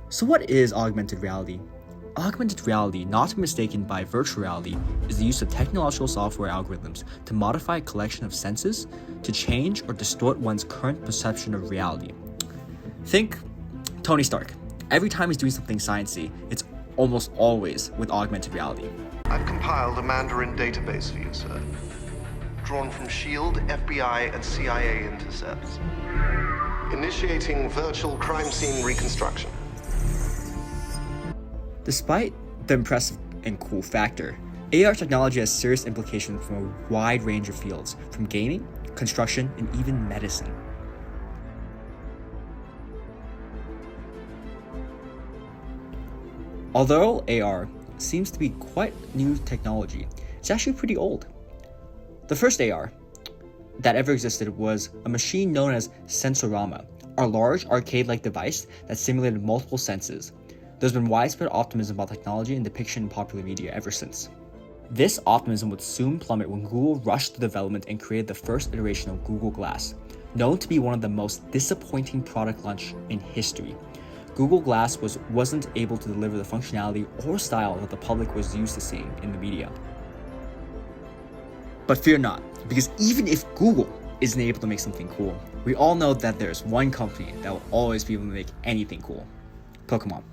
So what is augmented reality? Augmented reality, not to be mistaken by virtual reality, is the use of technological software algorithms to modify a collection of senses to change or distort one's current perception of reality. Think Tony Stark. Every time he's doing something sciencey, it's almost always with augmented reality. I've compiled a Mandarin database for you, sir. Drawn from SHIELD, FBI, and CIA intercepts. Initiating virtual crime scene reconstruction. Despite the impressive and cool factor, AR technology has serious implications from a wide range of fields, from gaming, construction, and even medicine. Although AR seems to be quite new technology, it's actually pretty old. The first AR that ever existed was a machine known as Sensorama, a large arcade-like device that simulated multiple senses. There's been widespread optimism about technology and depiction in popular media ever since. This optimism would soon plummet when Google rushed the development and created the first iteration of Google Glass, known to be one of the most disappointing product launch in history. Google Glass wasn't able to deliver the functionality or style that the public was used to seeing in the media. But fear not, because even if Google isn't able to make something cool, we all know that there's one company that will always be able to make anything cool: Pokemon.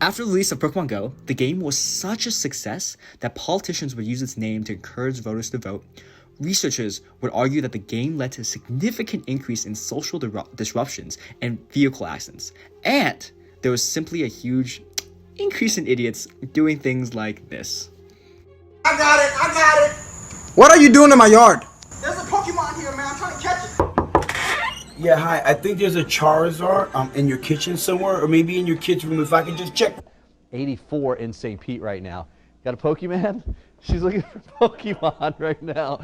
After the release of Pokemon Go, the game was such a success that politicians would use its name to encourage voters to vote. Researchers would argue that the game led to a significant increase in social disruptions and vehicle accidents. And there was simply a huge increase in idiots doing things like this. I got it! What are you doing in my yard? There's a Pokemon here, man. I'm trying to catch it. Yeah, hi. I think there's a Charizard in your kitchen somewhere, or maybe in your kids' room. If I can just check. 84 in St. Pete right now. Got a Pokemon? She's looking for Pokemon right now.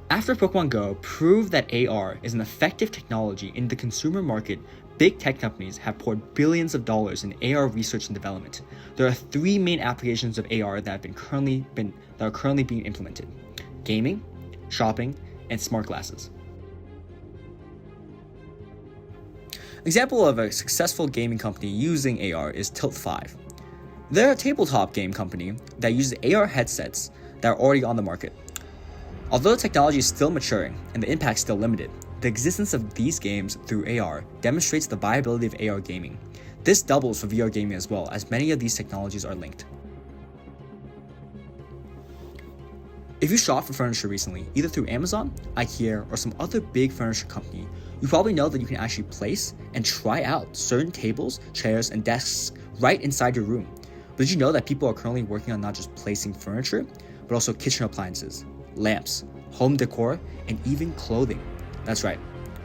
After Pokemon Go proved that AR is an effective technology in the consumer market, big tech companies have poured billions of dollars in AR research and development. There are three main applications of AR that are currently being implemented: gaming, shopping, and smart glasses. Example of a successful gaming company using AR is Tilt5. They're a tabletop game company that uses AR headsets that are already on the market. Although the technology is still maturing and the impact still limited, the existence of these games through AR demonstrates the viability of AR gaming. This doubles for VR gaming as well, as many of these technologies are linked. If you shopped for furniture recently, either through Amazon, IKEA, or some other big furniture company, you probably know that you can actually place and try out certain tables, chairs, and desks right inside your room. But did you know that people are currently working on not just placing furniture, but also kitchen appliances, lamps, home decor, and even clothing? That's right.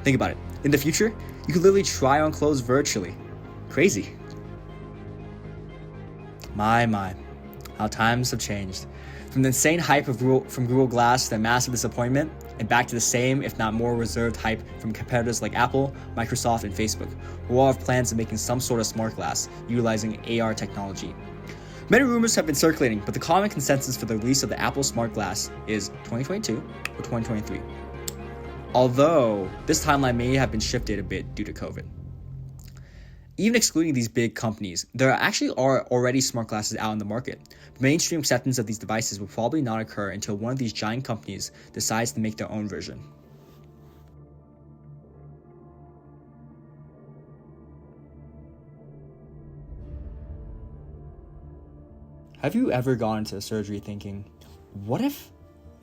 Think about it. In the future, you could literally try on clothes virtually. Crazy. My, how times have changed. From the insane hype from Google Glass to the massive disappointment, and back to the same, if not more reserved hype from competitors like Apple, Microsoft, and Facebook, who all have plans of making some sort of smart glass utilizing AR technology. Many rumors have been circulating, but the common consensus for the release of the Apple Smart Glass is 2022 or 2023. Although, this timeline may have been shifted a bit due to COVID. Even excluding these big companies, there are already smart glasses out in the market. Mainstream acceptance of these devices will probably not occur until one of these giant companies decides to make their own version. Have you ever gone into surgery thinking, what if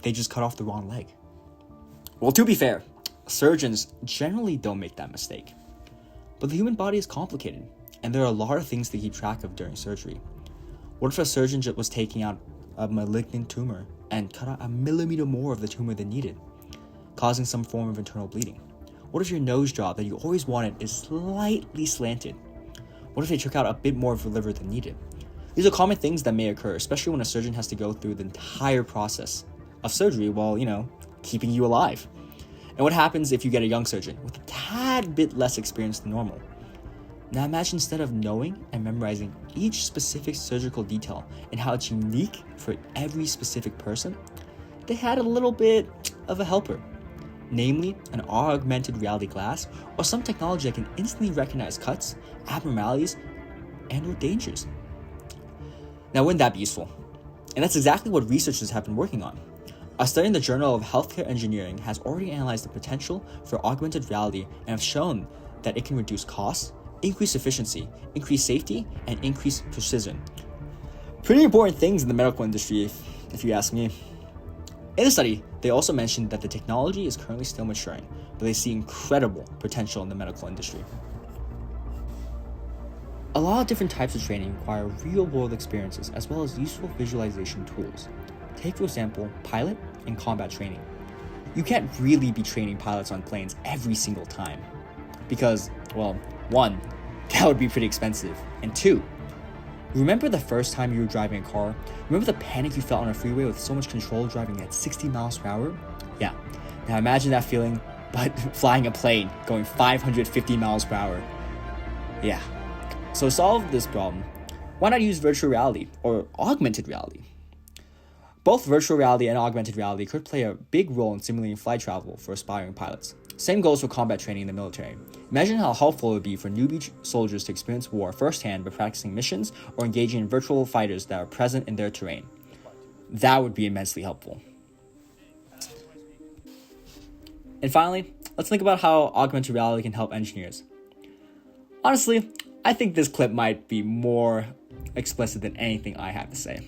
they just cut off the wrong leg? Well, to be fair, surgeons generally don't make that mistake. But the human body is complicated, and there are a lot of things to keep track of during surgery. What if a surgeon was taking out a malignant tumor and cut out a millimeter more of the tumor than needed, causing some form of internal bleeding? What if your nose job that you always wanted is slightly slanted? What if they took out a bit more of your liver than needed? These are common things that may occur, especially when a surgeon has to go through the entire process of surgery while, keeping you alive. And what happens if you get a young surgeon with a tad bit less experience than normal? Now imagine, instead of knowing and memorizing each specific surgical detail and how it's unique for every specific person, they had a little bit of a helper. namely an augmented reality glass or some technology that can instantly recognize cuts, abnormalities, and or dangers. Now, wouldn't that be useful? And that's exactly what researchers have been working on. A study in the Journal of Healthcare Engineering has already analyzed the potential for augmented reality and have shown that it can reduce costs, increase efficiency, increase safety, and increase precision. Pretty important things in the medical industry, if you ask me. In the study, they also mentioned that the technology is currently still maturing, but they see incredible potential in the medical industry. A lot of different types of training require real-world experiences as well as useful visualization tools. Take, for example, pilot and combat training. You can't really be training pilots on planes every single time because, well, one, that would be pretty expensive, and two, remember the first time you were driving a car? Remember the panic you felt on a freeway with so much control driving at 60 miles per hour? Yeah. Now imagine that feeling, but flying a plane going 550 miles per hour. Yeah. So to solve this problem, why not use virtual reality or augmented reality? Both virtual reality and augmented reality could play a big role in simulating flight travel for aspiring pilots. Same goes for combat training in the military. Imagine how helpful it would be for newbie soldiers to experience war firsthand by practicing missions or engaging in virtual fighters that are present in their terrain. That would be immensely helpful. And finally, let's think about how augmented reality can help engineers. Honestly, I think this clip might be more explicit than anything I have to say.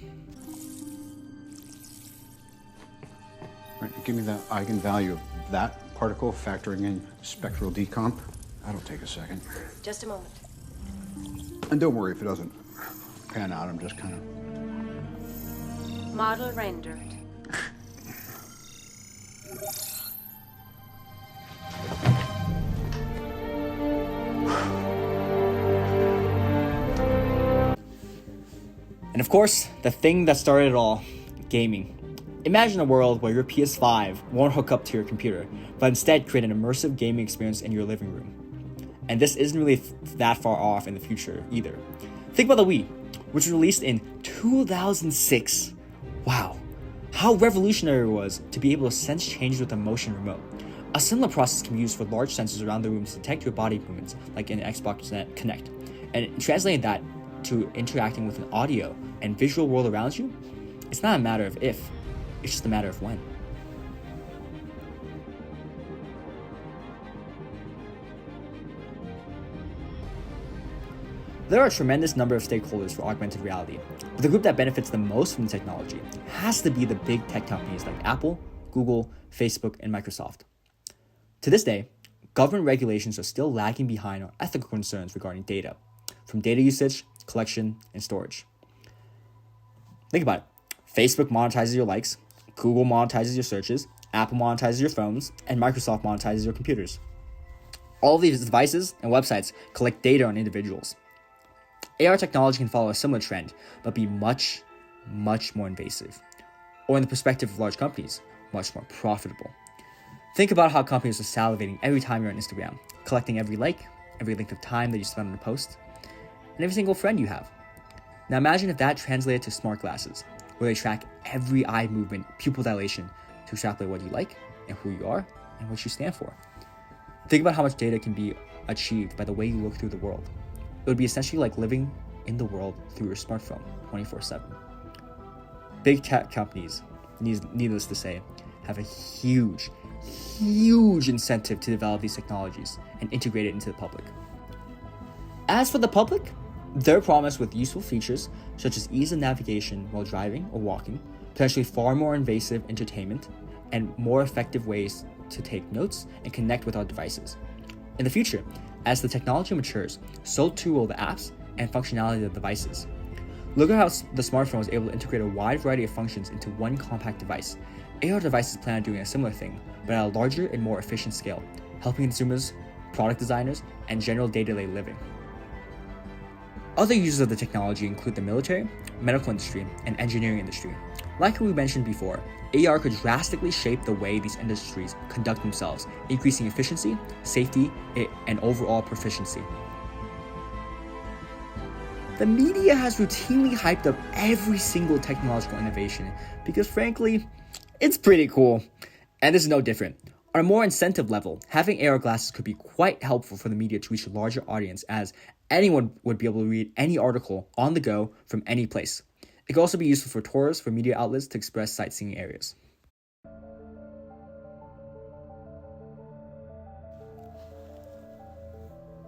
Right, give me the eigenvalue of that particle factoring in spectral decomp. That'll take a second. Just a moment. And don't worry if it doesn't pan out. I'm just kind of... Model rendered. And of course, the thing that started it all, gaming. Imagine a world where your PS5 won't hook up to your computer, but instead create an immersive gaming experience in your living room. And this isn't really that far off in the future either. Think about the Wii, which was released in 2006. Wow, how revolutionary it was to be able to sense changes with a motion remote. A similar process can be used for large sensors around the room to detect your body movements, like in Xbox Connect. And translating that to interacting with an audio and visual world around you, it's not a matter of if, it's just a matter of when. There are a tremendous number of stakeholders for augmented reality, but the group that benefits the most from the technology has to be the big tech companies like Apple, Google, Facebook, and Microsoft. To this day, government regulations are still lagging behind on ethical concerns regarding data, from data usage, collection, and storage. Think about it. Facebook monetizes your likes, Google monetizes your searches, Apple monetizes your phones, and Microsoft monetizes your computers. All of these devices and websites collect data on individuals. AR technology can follow a similar trend, but be much, much more invasive. Or in the perspective of large companies, much more profitable. Think about how companies are salivating every time you're on Instagram, collecting every like, every length of time that you spend on a post, and every single friend you have. Now imagine if that translated to smart glasses, where they track every eye movement, pupil dilation, to extrapolate what you like, and who you are, and what you stand for. Think about how much data can be achieved by the way you look through the world. It would be essentially like living in the world through your smartphone 24/7. Big tech companies, needless to say, have a huge incentive to develop these technologies and integrate it into the public. As for the public, they're promised with useful features such as ease of navigation while driving or walking, potentially far more invasive entertainment, and more effective ways to take notes and connect with our devices. In the future, as the technology matures, so too will the apps and functionality of the devices. Look at how the smartphone was able to integrate a wide variety of functions into one compact device. AR devices plan on doing a similar thing, but at a larger and more efficient scale, helping consumers, product designers, and general day-to-day living. Other users of the technology include the military, medical industry, and engineering industry. Like we mentioned before, AR could drastically shape the way these industries conduct themselves, increasing efficiency, safety, and overall proficiency. The media has routinely hyped up every single technological innovation because frankly, it's pretty cool. And this is no different. On a more incentive level, having AR glasses could be quite helpful for the media to reach a larger audience, as anyone would be able to read any article on the go from any place. It could also be useful for tourists, for media outlets to express sightseeing areas.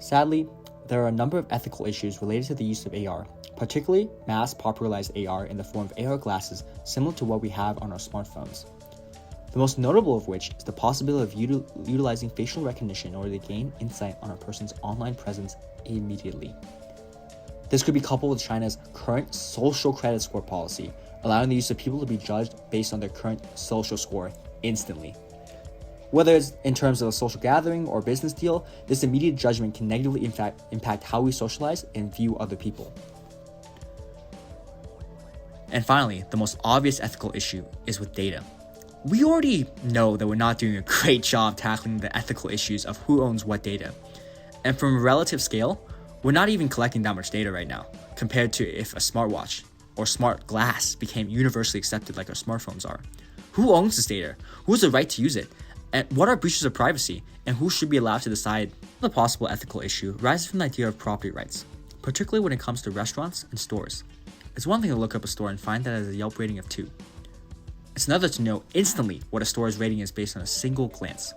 Sadly, there are a number of ethical issues related to the use of AR, particularly mass popularized AR in the form of AR glasses similar to what we have on our smartphones. The most notable of which is the possibility of utilizing facial recognition in order to gain insight on a person's online presence immediately. This could be coupled with China's current social credit score policy, allowing the use of people to be judged based on their current social score instantly. Whether it's in terms of a social gathering or business deal, this immediate judgment can negatively impact how we socialize and view other people. And finally, the most obvious ethical issue is with data. We already know that we're not doing a great job tackling the ethical issues of who owns what data. And from a relative scale, we're not even collecting that much data right now, compared to if a smartwatch or smart glass became universally accepted like our smartphones are. Who owns this data? Who has the right to use it? And what are breaches of privacy? And who should be allowed to decide? The possible ethical issue rises from the idea of property rights, particularly when it comes to restaurants and stores. It's one thing to look up a store and find that it has a Yelp rating of 2. It's another to know instantly what a store's rating is based on a single glance.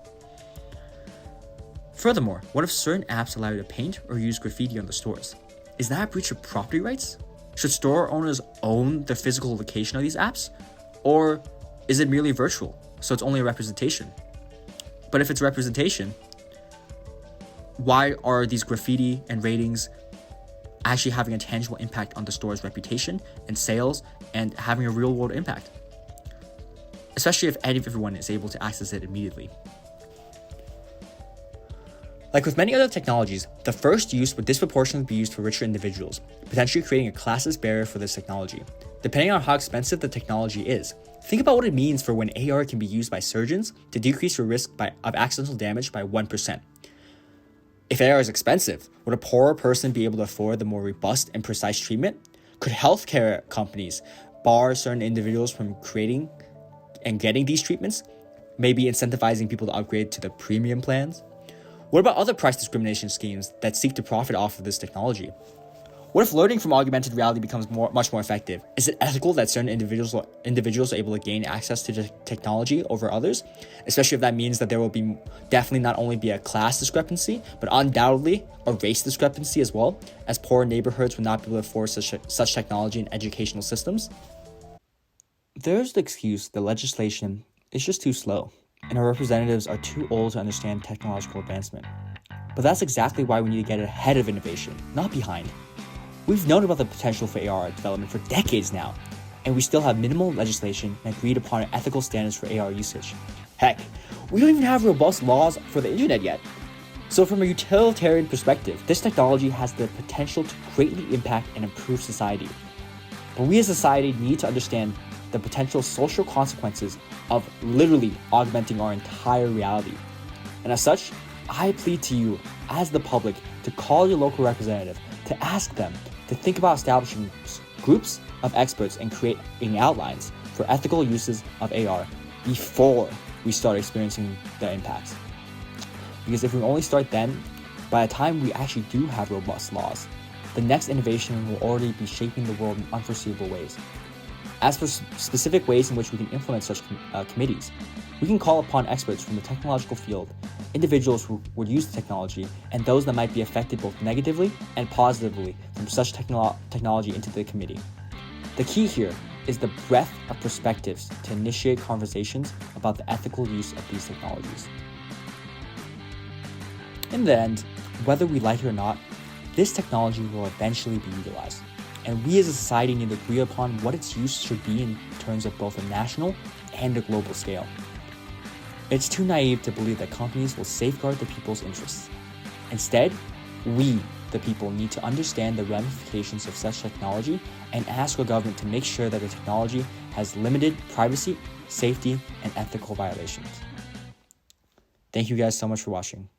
Furthermore, what if certain apps allow you to paint or use graffiti on the stores? Is that a breach of property rights? Should store owners own the physical location of these apps? Or is it merely virtual, so it's only a representation? But if it's representation, why are these graffiti and ratings actually having a tangible impact on the store's reputation and sales and having a real-world impact? Especially if everyone is able to access it immediately. Like with many other technologies, the first use would disproportionately be used for richer individuals, potentially creating a classless barrier for this technology. Depending on how expensive the technology is, think about what it means for when AR can be used by surgeons to decrease your risk of accidental damage by 1%. If AR is expensive, would a poorer person be able to afford the more robust and precise treatment? Could healthcare companies bar certain individuals from creating and getting these treatments, maybe incentivizing people to upgrade to the premium plans? What about other price discrimination schemes that seek to profit off of this technology? What if learning from augmented reality becomes much more effective? Is it ethical that certain individuals are able to gain access to the technology over others? Especially if that means that there will be definitely not only be a class discrepancy, but undoubtedly a race discrepancy as well, as poor neighborhoods would not be able to afford such technology in educational systems? There's the excuse that legislation is just too slow, and our representatives are too old to understand technological advancement. But that's exactly why we need to get ahead of innovation, not behind. We've known about the potential for AR development for decades now, and we still have minimal legislation and agreed upon ethical standards for AR usage. Heck, we don't even have robust laws for the internet yet. So from a utilitarian perspective, this technology has the potential to greatly impact and improve society. But we as a society need to understand the potential social consequences of literally augmenting our entire reality. And as such, I plead to you as the public to call your local representative, to ask them to think about establishing groups of experts and creating outlines for ethical uses of AR before we start experiencing the impacts. Because if we only start then, by the time we actually do have robust laws, the next innovation will already be shaping the world in unforeseeable ways. As for specific ways in which we can implement such committees, we can call upon experts from the technological field, individuals who would use the technology, and those that might be affected both negatively and positively from such technology into the committee. The key here is the breadth of perspectives to initiate conversations about the ethical use of these technologies. In the end, whether we like it or not, this technology will eventually be utilized. And we as a society need to agree upon what its use should be in terms of both a national and a global scale. It's too naive to believe that companies will safeguard the people's interests. Instead, we, the people, need to understand the ramifications of such technology and ask our government to make sure that the technology has limited privacy, safety, and ethical violations. Thank you guys so much for watching.